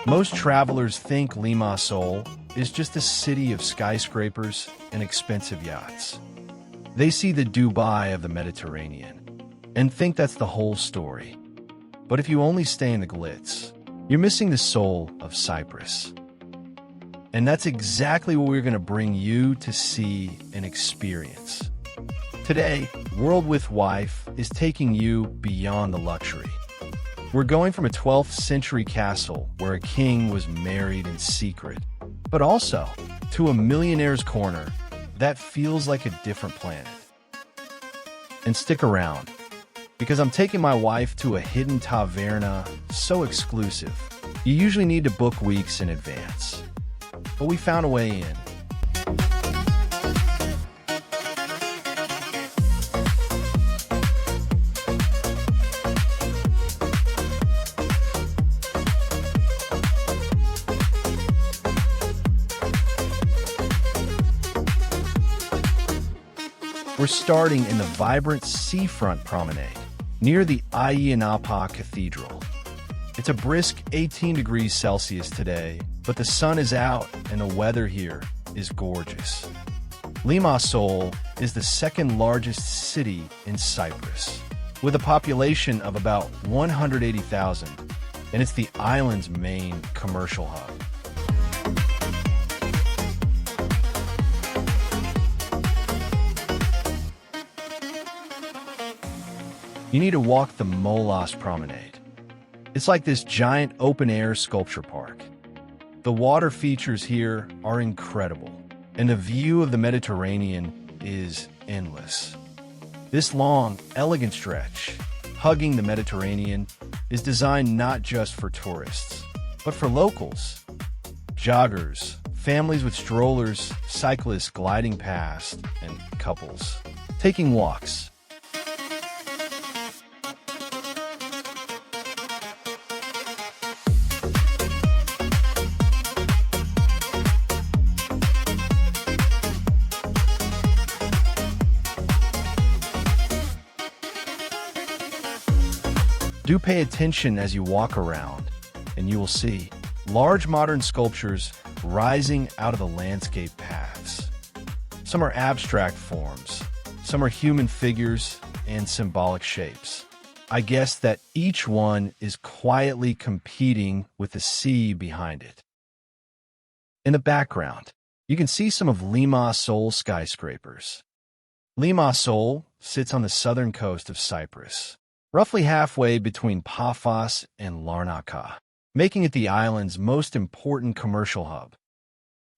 Most travelers think Limassol is just a city of skyscrapers and expensive yachts. They see the Dubai of the Mediterranean and think that's the whole story. But if you only stay in the glitz, you're missing the soul of Cyprus. And that's exactly what we're going to bring you to see and experience. Today, WorldWithWife is taking you beyond the luxury. We're going from a 12th century castle where a king was married in secret, but also to a millionaire's corner that feels like a different planet. And stick around, because I'm taking my wife to a hidden taverna so exclusive, you usually need to book weeks in advance. But we found a way in. We're starting in the vibrant seafront promenade, near the Ayia Napa Cathedral. It's a brisk 18 degrees Celsius today, but the sun is out and the weather here is gorgeous. Limassol is the second largest city in Cyprus, with a population of about 180,000, and it's the island's main commercial hub. You need to walk the Molos Promenade. It's like this giant open-air sculpture park. The water features here are incredible, and the view of the Mediterranean is endless. This long, elegant stretch, hugging the Mediterranean, is designed not just for tourists, but for locals. Joggers, families with strollers, cyclists gliding past, and couples taking walks. Do pay attention as you walk around, and you will see large modern sculptures rising out of the landscape paths. Some are abstract forms, some are human figures and symbolic shapes. I guess that each one is quietly competing with the sea behind it. In the background, you can see some of Limassol skyscrapers. Limassol sits on the southern coast of Cyprus, roughly halfway between Paphos and Larnaca, making it the island's most important commercial hub.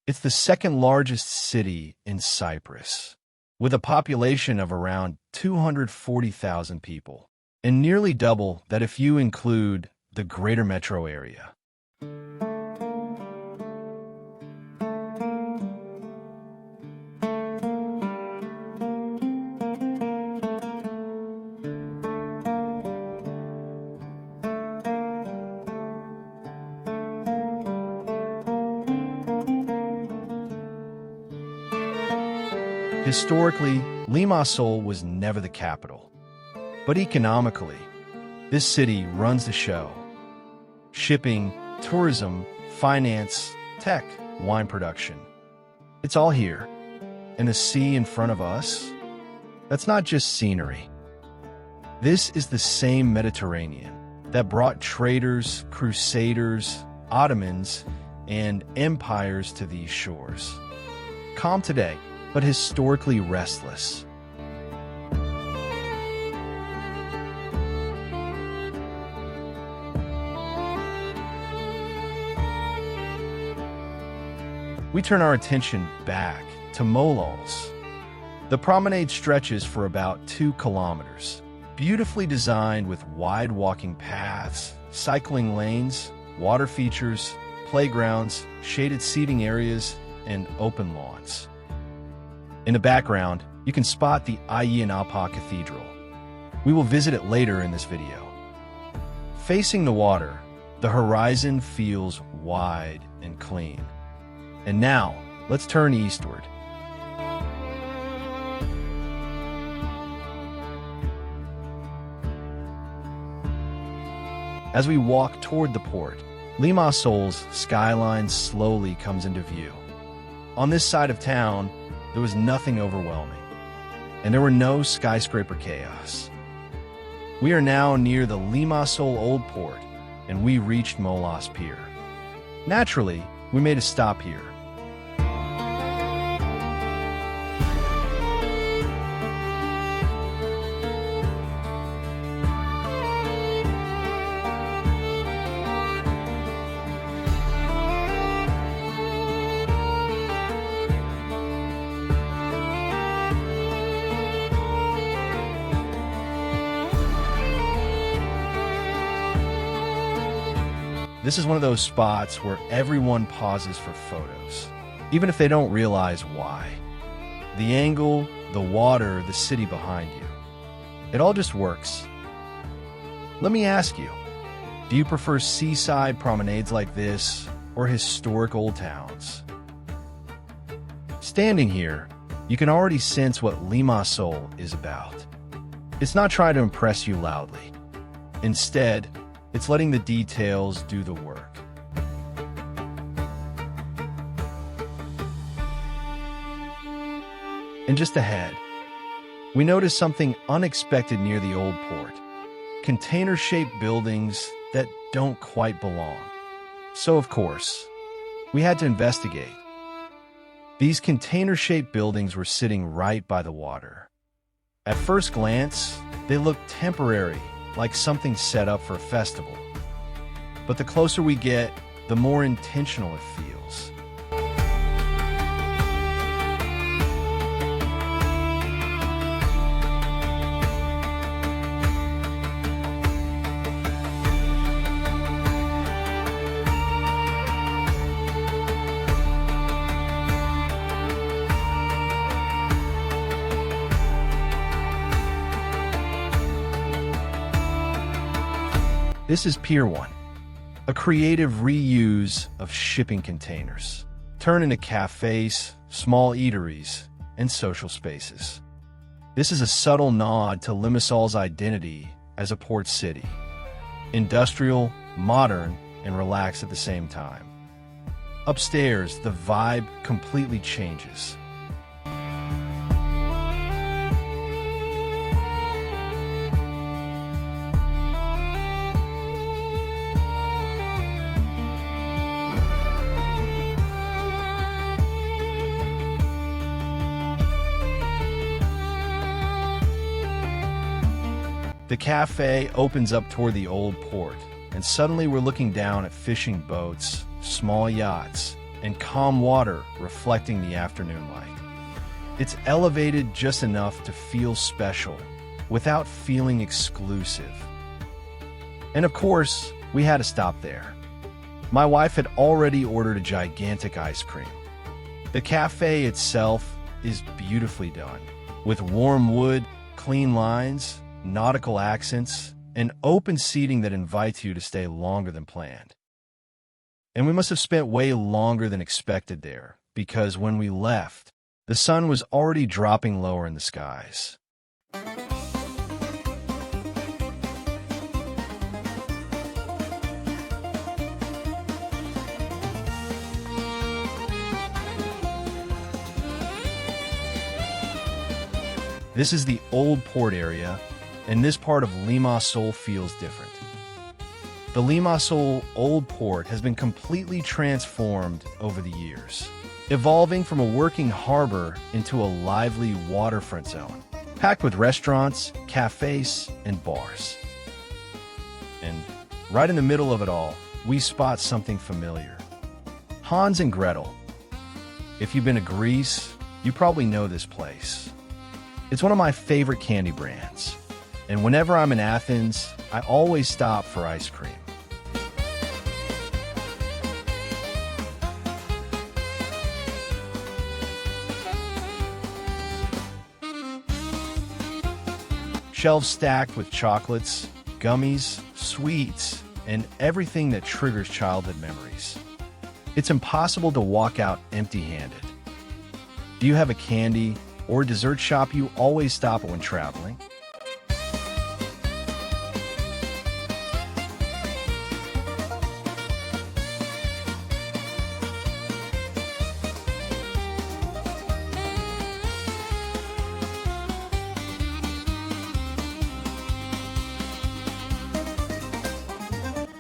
It's the second largest city in Cyprus, with a population of around 240,000 people, and nearly double that if you include the greater metro area. Historically, Limassol was never the capital. But economically, this city runs the show. Shipping, tourism, finance, tech, wine production. It's all here. And the sea in front of us? That's not just scenery. This is the same Mediterranean that brought traders, crusaders, Ottomans, and empires to these shores. Calm today, but historically restless. We turn our attention back to Molos. The promenade stretches for about 2 kilometers, beautifully designed with wide walking paths, cycling lanes, water features, playgrounds, shaded seating areas, and open lawns. In the background, you can spot the Ayia Napa Cathedral. We will visit it later in this video. Facing the water, the horizon feels wide and clean. And now, let's turn eastward. As we walk toward the port, Limassol's skyline slowly comes into view. On this side of town, there was nothing overwhelming, and there were no skyscraper chaos. We are now near the Limassol Old Port, and we reached Molos Pier. Naturally, we made a stop here. This is one of those spots where everyone pauses for photos, even if they don't realize why. The angle, the water, the city behind you. It all just works. Let me ask you, do you prefer seaside promenades like this or historic old towns? Standing here, you can already sense what Limassol is about. It's not trying to impress you loudly. Instead, it's letting the details do the work. And just ahead, we notice something unexpected near the old port. Container-shaped buildings that don't quite belong. So, of course, we had to investigate. These container-shaped buildings were sitting right by the water. At first glance, they looked temporary, like something set up for a festival. But the closer we get, the more intentional it feels. This is Pier One, a creative reuse of shipping containers, turned into cafes, small eateries, and social spaces. This is a subtle nod to Limassol's identity as a port city. Industrial, modern, and relaxed at the same time. Upstairs, the vibe completely changes. The cafe opens up toward the old port, and suddenly we're looking down at fishing boats, small yachts, and calm water reflecting the afternoon light. It's elevated just enough to feel special, without feeling exclusive. And of course, we had to stop there. My wife had already ordered a gigantic ice cream. The cafe itself is beautifully done, with warm wood, clean lines, nautical accents, and open seating that invites you to stay longer than planned. And we must have spent way longer than expected there, because when we left, the sun was already dropping lower in the skies. This is the old port area, and this part of Limassol feels different. The Limassol Old Port has been completely transformed over the years, evolving from a working harbor into a lively waterfront zone, packed with restaurants, cafes, and bars. And right in the middle of it all, we spot something familiar. Hans and Gretel. If you've been to Greece, you probably know this place. It's one of my favorite candy brands. And whenever I'm in Athens, I always stop for ice cream. Shelves stacked with chocolates, gummies, sweets, and everything that triggers childhood memories. It's impossible to walk out empty-handed. Do you have a candy or dessert shop you always stop at when traveling?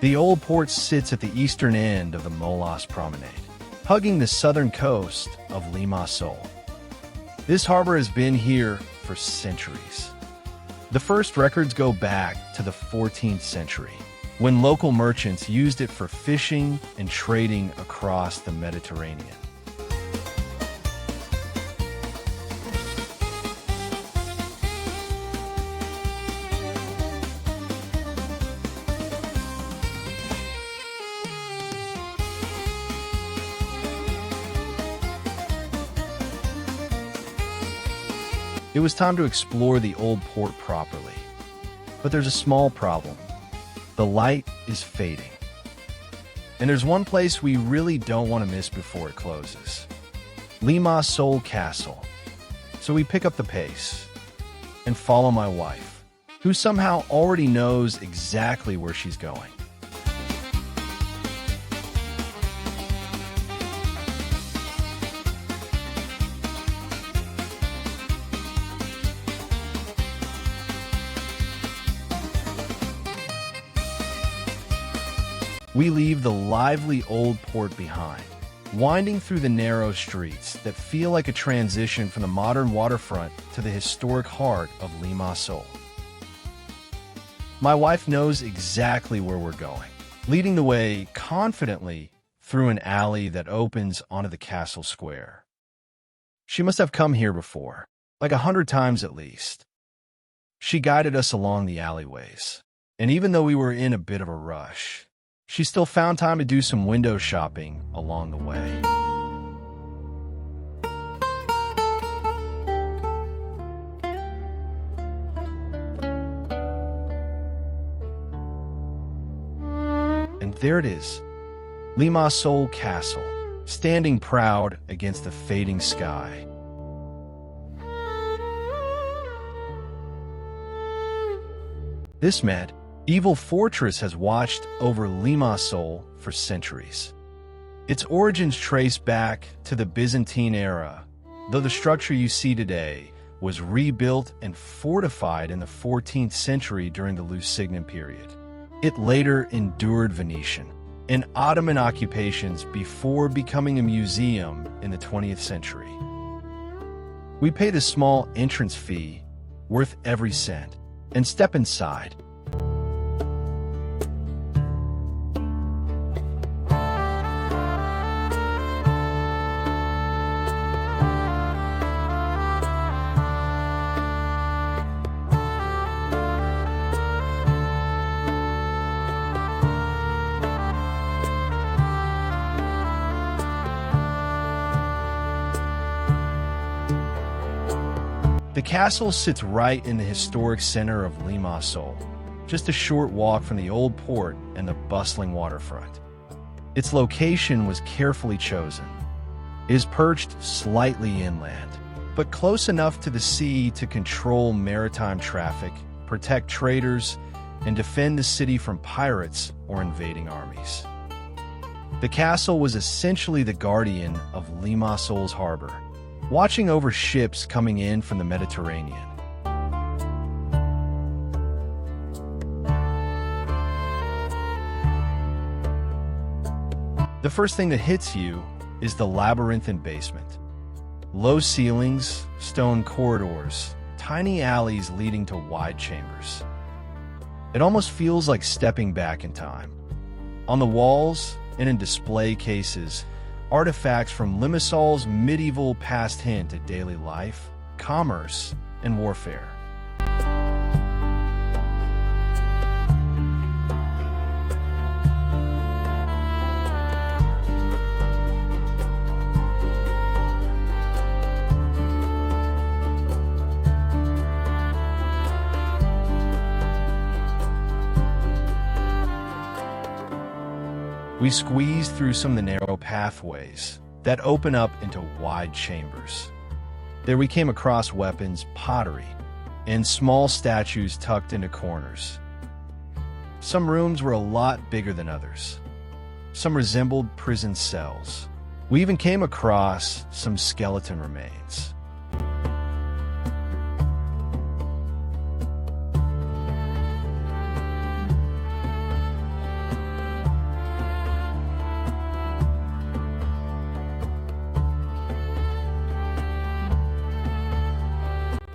The old port sits at the eastern end of the Molos Promenade, hugging the southern coast of Limassol. This harbor has been here for centuries. The first records go back to the 14th century, when local merchants used it for fishing and trading across the Mediterranean. It was time to explore the old port properly. But there's a small problem. The light is fading. And there's one place we really don't want to miss before it closes. Limassol Castle. So we pick up the pace and follow my wife, who somehow already knows exactly where she's going. We leave the lively old port behind, winding through the narrow streets that feel like a transition from the modern waterfront to the historic heart of Limassol. My wife knows exactly where we're going, leading the way confidently through an alley that opens onto the castle square. She must have come here before, like 100 times at least. She guided us along the alleyways, and even though we were in a bit of a rush, she still found time to do some window shopping along the way. And there it is, Limassol Castle, standing proud against the fading sky. This medieval fortress has watched over Limassol for centuries. Its origins trace back to the Byzantine era, though the structure you see today was rebuilt and fortified in the 14th century during the Lusignan period. It later endured Venetian and Ottoman occupations before becoming a museum in the 20th century. We pay the small entrance fee, worth every cent, and step inside. The castle sits right in the historic center of Limassol, just a short walk from the old port and the bustling waterfront. Its location was carefully chosen. It is perched slightly inland, but close enough to the sea to control maritime traffic, protect traders, and defend the city from pirates or invading armies. The castle was essentially the guardian of Limassol's harbor, watching over ships coming in from the Mediterranean. The first thing that hits you is the labyrinthine basement. Low ceilings, stone corridors, tiny alleys leading to wide chambers. It almost feels like stepping back in time. On the walls and in display cases, artifacts from Limassol's medieval past hint at daily life, commerce, and warfare. We squeeze through some of the narrow pathways that open up into wide chambers. There we came across weapons, pottery, and small statues tucked into corners. Some rooms were a lot bigger than others. Some resembled prison cells. We even came across some skeleton remains.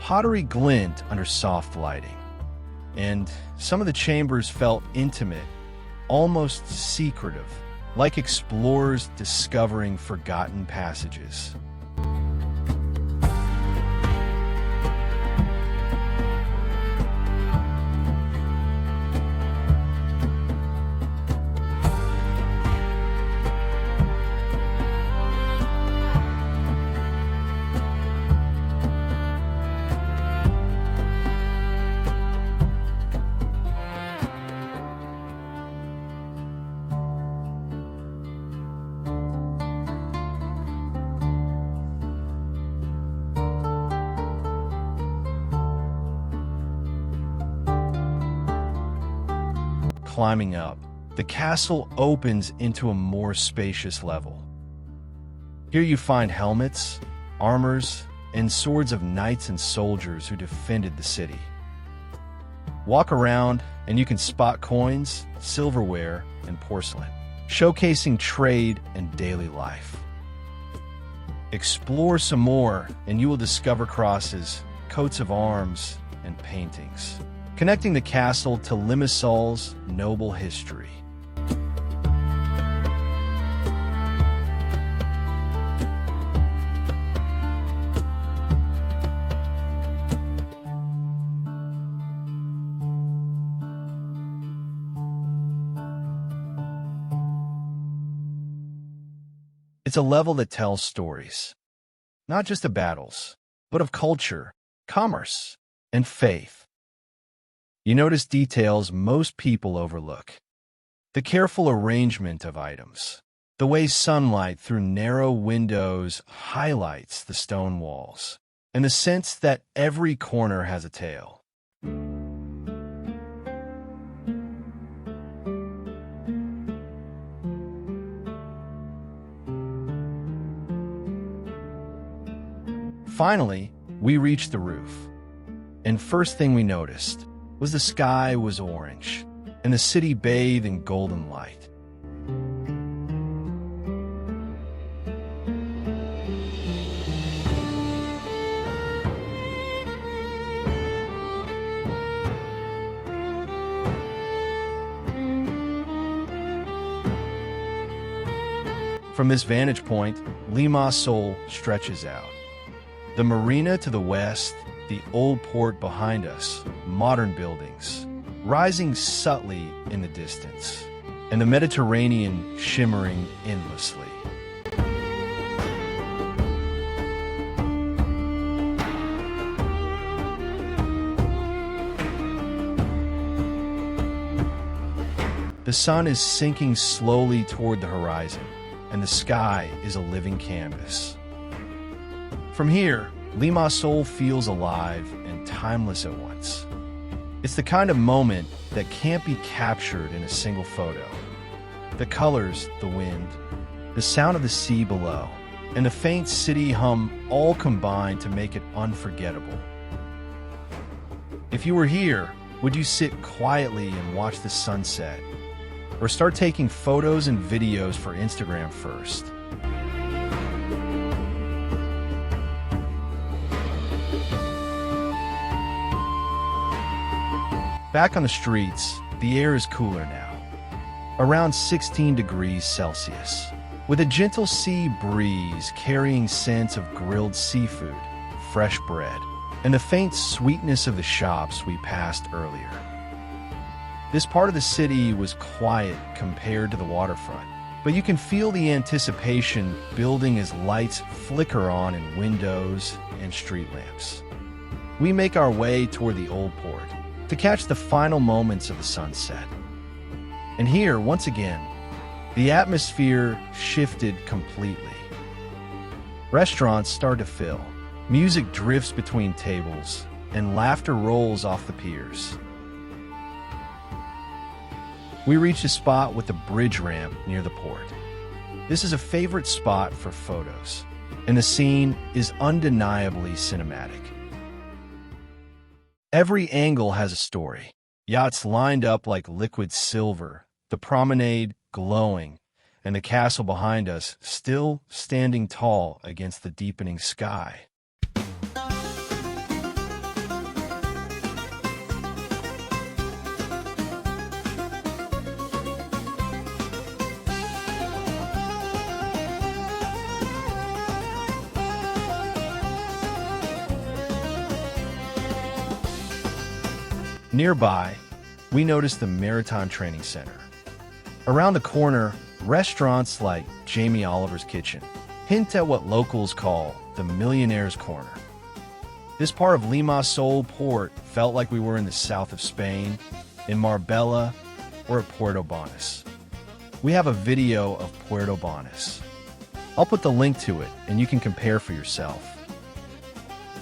pottery glint under soft lighting, and some of the chambers felt intimate, almost secretive, like explorers discovering forgotten passages. Climbing up, the castle opens into a more spacious level. Here you find helmets, armors, and swords of knights and soldiers who defended the city. Walk around and you can spot coins, silverware, and porcelain, showcasing trade and daily life. Explore some more and you will discover crosses, coats of arms, and paintings, connecting the castle to Limassol's noble history. It's a level that tells stories, not just of battles, but of culture, commerce, and faith. You notice details most people overlook. The careful arrangement of items, the way sunlight through narrow windows highlights the stone walls, and the sense that every corner has a tale. Finally, we reached the roof, and first thing we noticed was the sky was orange, and the city bathed in golden light. From this vantage point, Limassol stretches out. The marina to the west, the old port behind us, modern buildings, rising subtly in the distance, and the Mediterranean shimmering endlessly. The sun is sinking slowly toward the horizon, and the sky is a living canvas. From here, Limassol feels alive and timeless at once. It's the kind of moment that can't be captured in a single photo. The colors, the wind, the sound of the sea below, and the faint city hum all combine to make it unforgettable. If you were here, would you sit quietly and watch the sunset, or start taking photos and videos for Instagram first? Back on the streets, the air is cooler now, around 16 degrees Celsius, with a gentle sea breeze carrying scents of grilled seafood, fresh bread, and the faint sweetness of the shops we passed earlier. This part of the city was quiet compared to the waterfront, but you can feel the anticipation building as lights flicker on in windows and street lamps. We make our way toward the old port to catch the final moments of the sunset. And here, once again, the atmosphere shifted completely. Restaurants start to fill, music drifts between tables, and laughter rolls off the piers. We reach a spot with a bridge ramp near the port. This is a favorite spot for photos, and the scene is undeniably cinematic. Every angle has a story. Yachts lined up like liquid silver, the promenade glowing, and the castle behind us still standing tall against the deepening sky. Nearby, we noticed the Maritime Training Center. Around the corner, restaurants like Jamie Oliver's Kitchen hint at what locals call the Millionaire's Corner. This part of Limassol port felt like we were in the south of Spain, in Marbella, or at Puerto Banús. We have a video of Puerto Banús. I'll put the link to it and you can compare for yourself.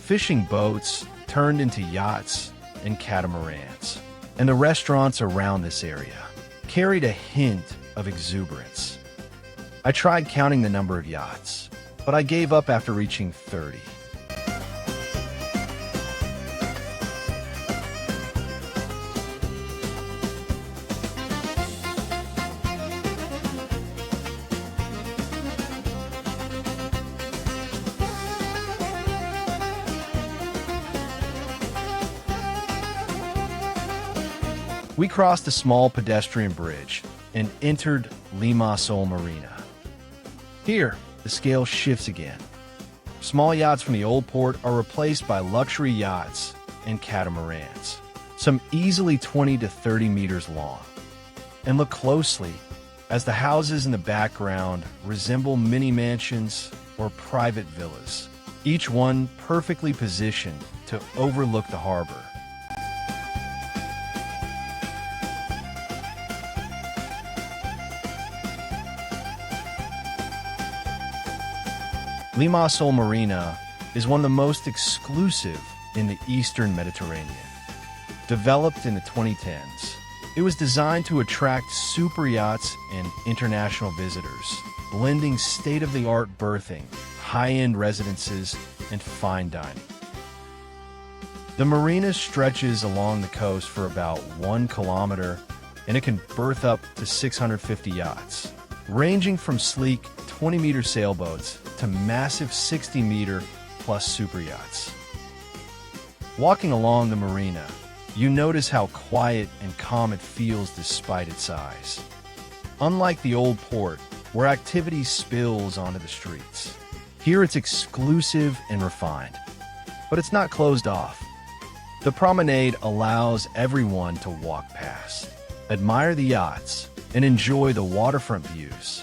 Fishing boats turned into yachts and catamarans, and the restaurants around this area carried a hint of exuberance. I tried counting the number of yachts, but I gave up after reaching 30. We crossed a small pedestrian bridge and entered Limassol Marina. Here, the scale shifts again. Small yachts from the old port are replaced by luxury yachts and catamarans, some easily 20 to 30 meters long. And look closely, as the houses in the background resemble mini mansions or private villas, each one perfectly positioned to overlook the harbor. Limassol Marina is one of the most exclusive in the Eastern Mediterranean. Developed in the 2010s, it was designed to attract super yachts and international visitors, blending state-of-the-art berthing, high-end residences, and fine dining. The marina stretches along the coast for about 1 kilometer, and it can berth up to 650 yachts, ranging from sleek 20-meter sailboats to massive 60-meter plus super yachts. Walking along the marina, you notice how quiet and calm it feels despite its size. Unlike the old port, where activity spills onto the streets, here it's exclusive and refined. But it's not closed off. The promenade allows everyone to walk past, admire the yachts, and enjoy the waterfront views.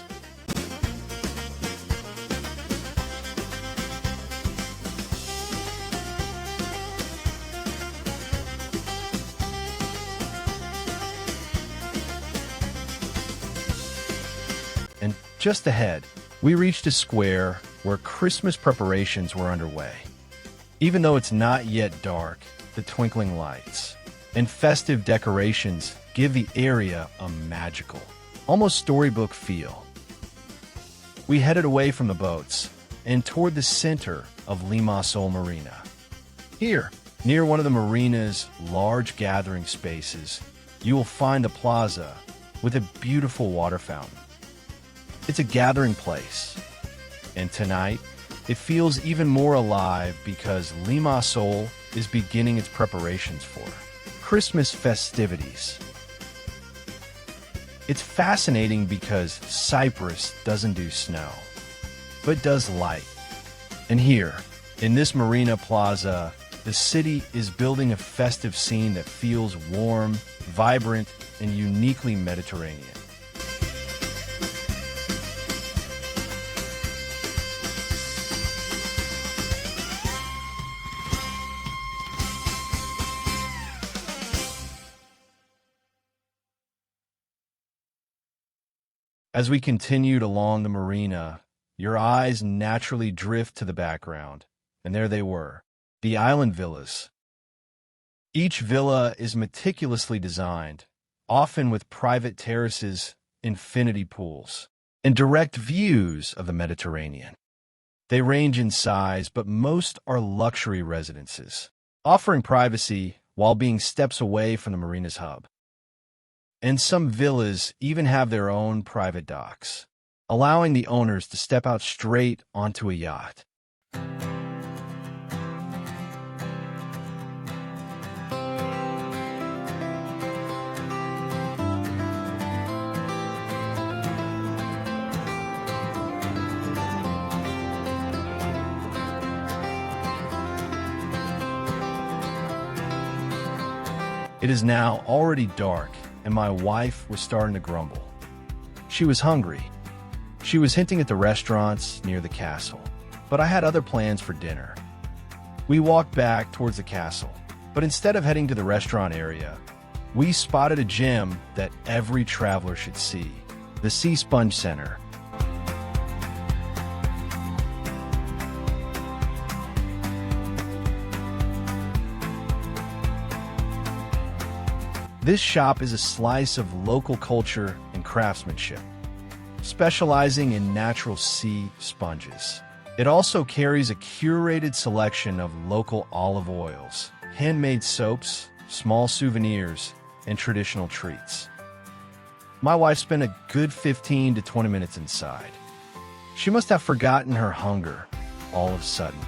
And just ahead, we reached a square where Christmas preparations were underway. Even though it's not yet dark, the twinkling lights and festive decorations give the area a magical, almost storybook feel. We headed away from the boats and toward the center of Limassol Marina. Here, near one of the marina's large gathering spaces, you will find a plaza with a beautiful water fountain. It's a gathering place, and tonight it feels even more alive because Limassol is beginning its preparations for Christmas festivities. It's fascinating because Cyprus doesn't do snow, but does light. And here, in this marina plaza, the city is building a festive scene that feels warm, vibrant, and uniquely Mediterranean. As we continued along the marina, your eyes naturally drift to the background, and there they were, the island villas. Each villa is meticulously designed, often with private terraces, infinity pools, and direct views of the Mediterranean. They range in size, but most are luxury residences, offering privacy while being steps away from the marina's hub. And some villas even have their own private docks, allowing the owners to step out straight onto a yacht. It is now already dark, and my wife was starting to grumble. She was hungry. She was hinting at the restaurants near the castle, but I had other plans for dinner. We walked back towards the castle, but instead of heading to the restaurant area, we spotted a gem that every traveler should see, the Sea Sponge Center. This shop is a slice of local culture and craftsmanship, specializing in natural sea sponges. It also carries a curated selection of local olive oils, handmade soaps, small souvenirs, and traditional treats. My wife spent a good 15 to 20 minutes inside. She must have forgotten her hunger all of a sudden.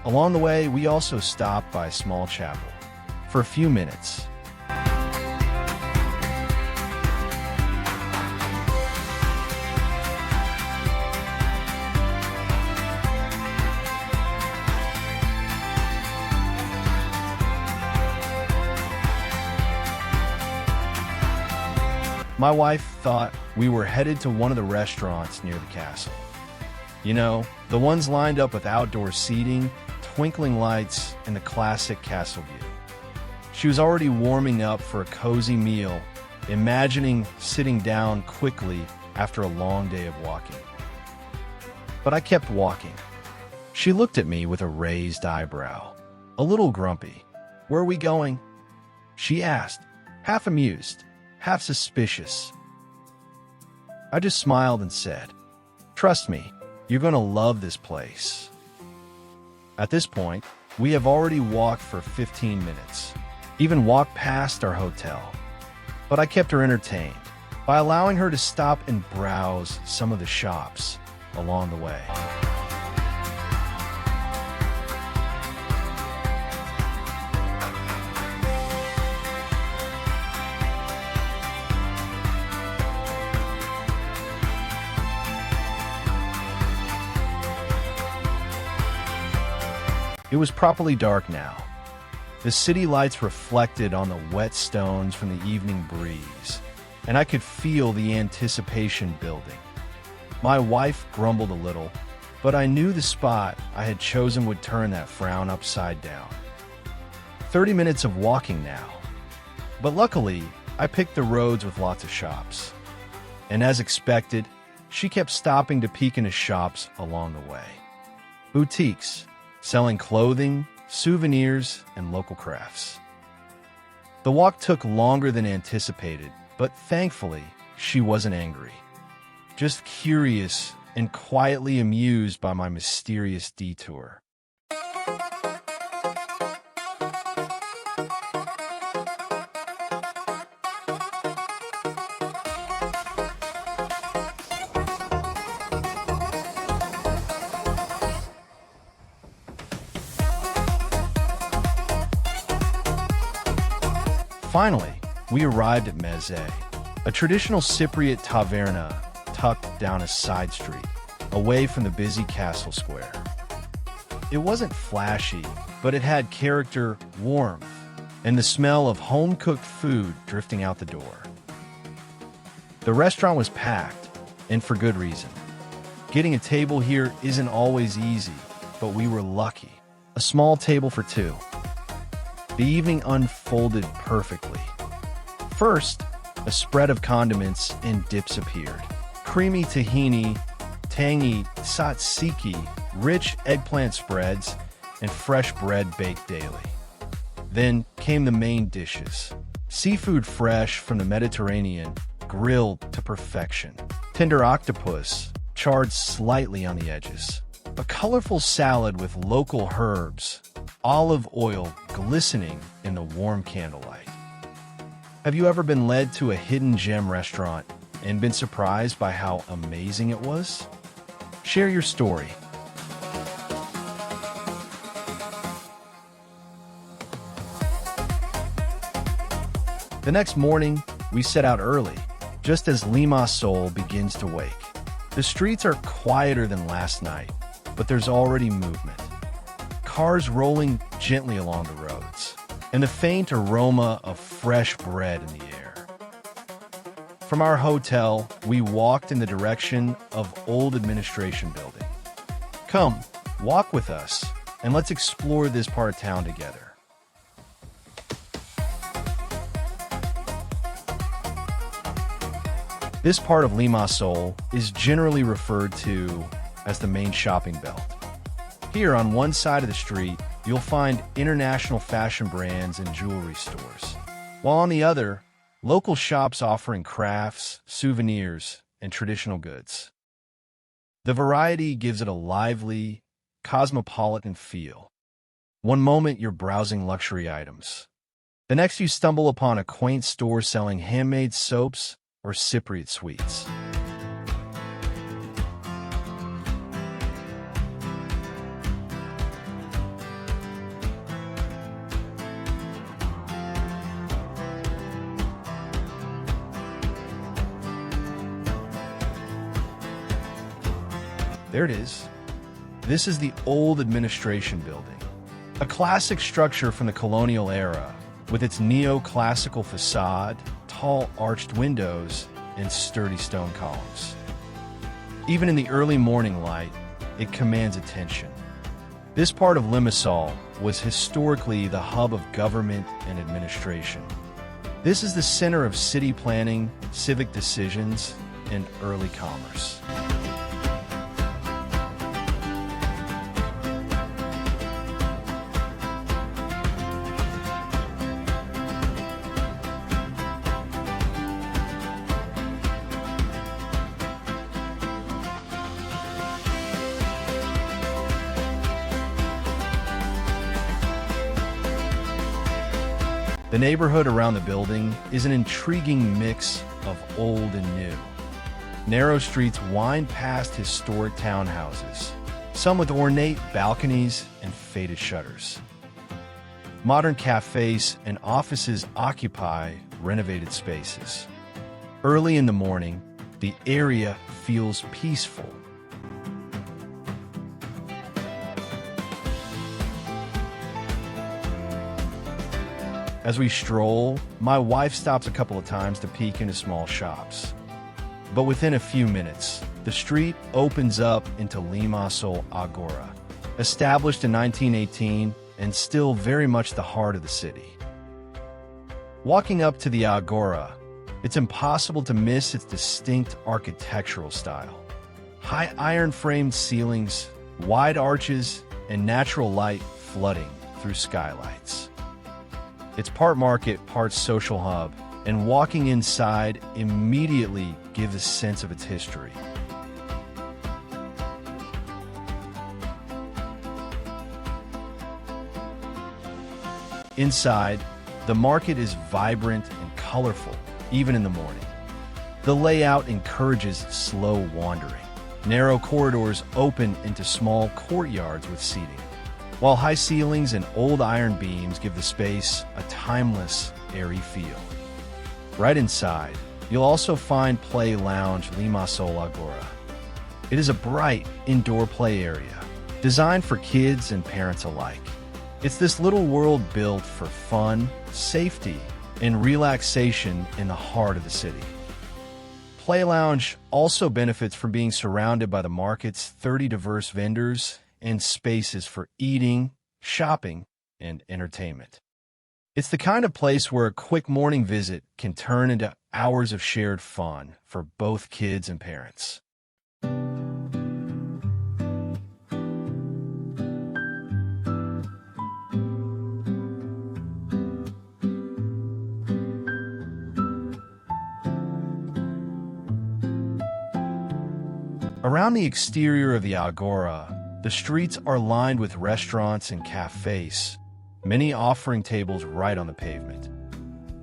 Along the way, we also stopped by a small chapel for a few minutes. My wife thought we were headed to one of the restaurants near the castle. You know, the ones lined up with outdoor seating, twinkling lights, and the classic castle view. She was already warming up for a cozy meal, imagining sitting down quickly after a long day of walking. But I kept walking. She looked at me with a raised eyebrow, a little grumpy. "Where are we going?" she asked, half amused, half suspicious. I just smiled and said, "Trust me, you're going to love this place." At this point, we have already walked for 15 minutes, even walked past our hotel. But I kept her entertained by allowing her to stop and browse some of the shops along the way. It was properly dark now. The city lights reflected on the wet stones from the evening breeze, and I could feel the anticipation building. My wife grumbled a little, but I knew the spot I had chosen would turn that frown upside down. 30 minutes of walking now. But luckily, I picked the roads with lots of shops. And as expected, she kept stopping to peek into shops along the way. Boutiques, selling clothing, souvenirs, and local crafts. The walk took longer than anticipated, but thankfully, she wasn't angry. Just curious and quietly amused by my mysterious detour. Finally, we arrived at Meze, a traditional Cypriot taverna tucked down a side street, away from the busy castle square. It wasn't flashy, but it had character, warmth, and the smell of home-cooked food drifting out the door. The restaurant was packed, and for good reason. Getting a table here isn't always easy, but we were lucky. A small table for two. The evening unfolded perfectly. First, a spread of condiments and dips appeared. Creamy tahini, tangy tzatziki, rich eggplant spreads, and fresh bread baked daily. Then came the main dishes. Seafood fresh from the Mediterranean, grilled to perfection. Tender octopus, charred slightly on the edges. A colorful salad with local herbs, olive oil glistening in the warm candlelight. Have you ever been led to a hidden gem restaurant and been surprised by how amazing it was? Share your story. The next morning, we set out early, just as Limassol begins to wake. The streets are quieter than last night, but there's already movement. Cars rolling gently along the roads, and the faint aroma of fresh bread in the air. From our hotel, we walked in the direction of Old Administration Building. Come, walk with us, and let's explore this part of town together. This part of Limassol is generally referred to as the main shopping belt. Here on one side of the street, you'll find international fashion brands and jewelry stores, while on the other, local shops offering crafts, souvenirs, and traditional goods. The variety gives it a lively, cosmopolitan feel. One moment you're browsing luxury items. The next you stumble upon a quaint store selling handmade soaps or Cypriot sweets. There it is. This is the Old Administration Building, a classic structure from the colonial era with its neoclassical facade, tall arched windows, and sturdy stone columns. Even in the early morning light, it commands attention. This part of Limassol was historically the hub of government and administration. This is the center of city planning, civic decisions, and early commerce. The neighborhood around the building is an intriguing mix of old and new. Narrow streets wind past historic townhouses, some with ornate balconies and faded shutters. Modern cafes and offices occupy renovated spaces. Early in the morning, the area feels peaceful. As we stroll, my wife stops a couple of times to peek into small shops. But within a few minutes, the street opens up into Limassol Agora, established in 1918 and still very much the heart of the city. Walking up to the Agora, it's impossible to miss its distinct architectural style. High iron-framed ceilings, wide arches, and natural light flooding through skylights. It's part market, part social hub, and walking inside immediately gives a sense of its history. Inside, the market is vibrant and colorful, even in the morning. The layout encourages slow wandering. Narrow corridors open into small courtyards with seating, while high ceilings and old iron beams give the space a timeless, airy feel. Right inside, you'll also find Play Lounge Limassol Agora. It is a bright, indoor play area, designed for kids and parents alike. It's this little world built for fun, safety, and relaxation in the heart of the city. Play Lounge also benefits from being surrounded by the market's 30 diverse vendors and spaces for eating, shopping, and entertainment. It's the kind of place where a quick morning visit can turn into hours of shared fun for both kids and parents. Around the exterior of the Agora, the streets are lined with restaurants and cafes, many offering tables right on the pavement.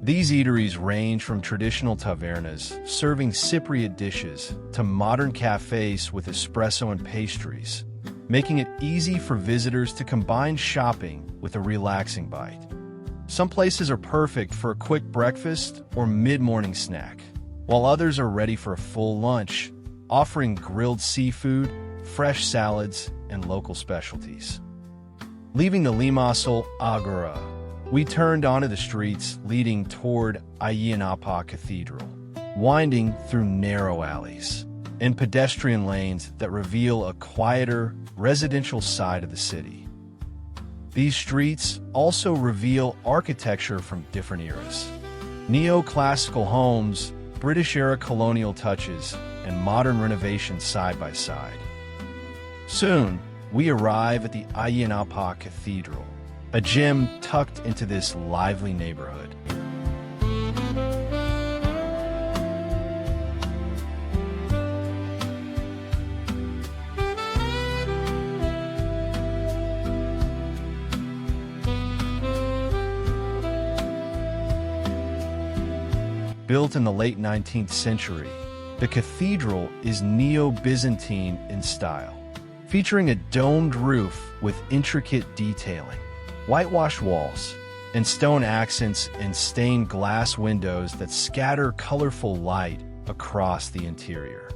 These eateries range from traditional tavernas serving Cypriot dishes to modern cafes with espresso and pastries, making it easy for visitors to combine shopping with a relaxing bite. Some places are perfect for a quick breakfast or mid-morning snack, while others are ready for a full lunch offering grilled seafood, fresh salads, and local specialties. Leaving the Limassol Agora, we turned onto the streets leading toward Ayia Napa Cathedral, winding through narrow alleys and pedestrian lanes that reveal a quieter, residential side of the city. These streets also reveal architecture from different eras. Neoclassical homes, British-era colonial touches, and modern renovations side by side. Soon, we arrive at the Ayia Napa Cathedral, a gem tucked into this lively neighborhood. Built in the late 19th century, the cathedral is Neo-Byzantine in style, featuring a domed roof with intricate detailing, whitewashed walls, and stone accents and stained glass windows that scatter colorful light across the interior.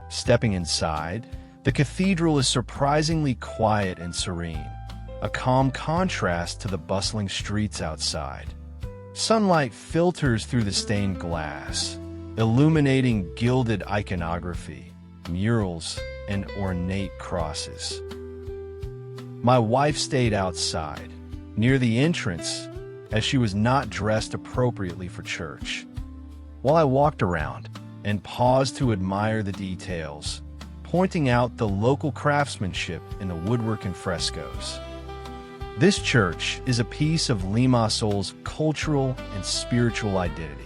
Stepping inside, the cathedral is surprisingly quiet and serene, a calm contrast to the bustling streets outside. Sunlight filters through the stained glass, illuminating gilded iconography, murals, and ornate crosses. My wife stayed outside, near the entrance, as she was not dressed appropriately for church. While I walked around and paused to admire the details, pointing out the local craftsmanship in the woodwork and frescoes. This church is a piece of Limassol's cultural and spiritual identity.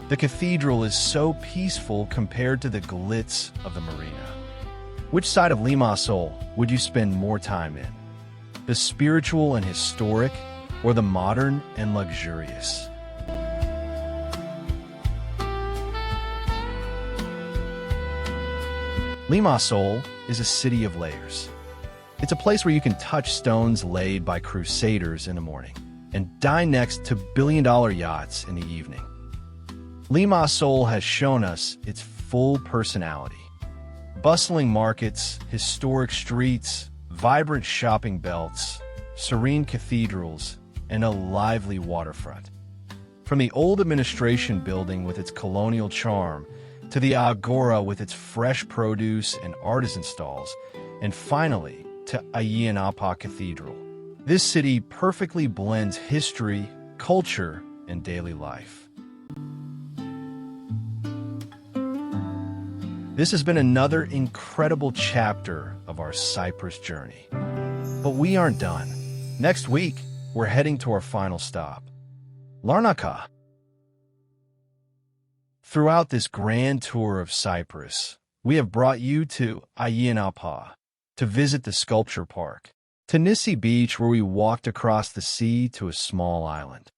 The cathedral is so peaceful compared to the glitz of the marina. Which side of Limassol would you spend more time in? The spiritual and historic, or the modern and luxurious? Limassol is a city of layers. It's a place where you can touch stones laid by crusaders in the morning and dine next to billion-dollar yachts in the evening. Limassol has shown us its full personality. Bustling markets, historic streets, vibrant shopping belts, serene cathedrals, and a lively waterfront. From the old administration building with its colonial charm, to the Agora with its fresh produce and artisan stalls, and finally to Ayia Napa Cathedral. This city perfectly blends history, culture, and daily life. This has been another incredible chapter of our Cyprus journey. But we aren't done. Next week, we're heading to our final stop, Larnaca. Throughout this grand tour of Cyprus, we have brought you to Ayia Napa to visit the sculpture park, to Meze Beach where we walked across the sea to a small island,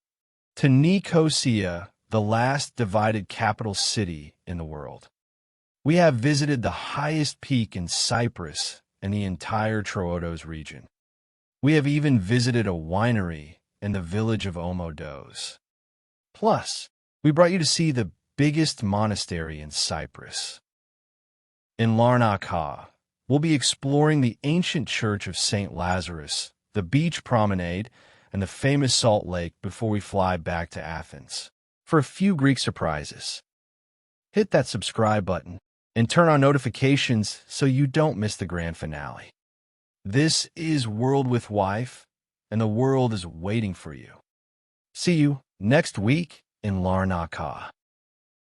to Nicosia, the last divided capital city in the world. We have visited the highest peak in Cyprus and the entire Troodos region. We have even visited a winery in the village of Omodos. Plus, we brought you to see the biggest monastery in Cyprus. In Larnaca, we'll be exploring the ancient church of St. Lazarus, the beach promenade, and the famous salt lake before we fly back to Athens for a few Greek surprises. Hit that subscribe button and turn on notifications so you don't miss the grand finale. This is WorldWithWife, and the world is waiting for you. See you next week in Larnaca.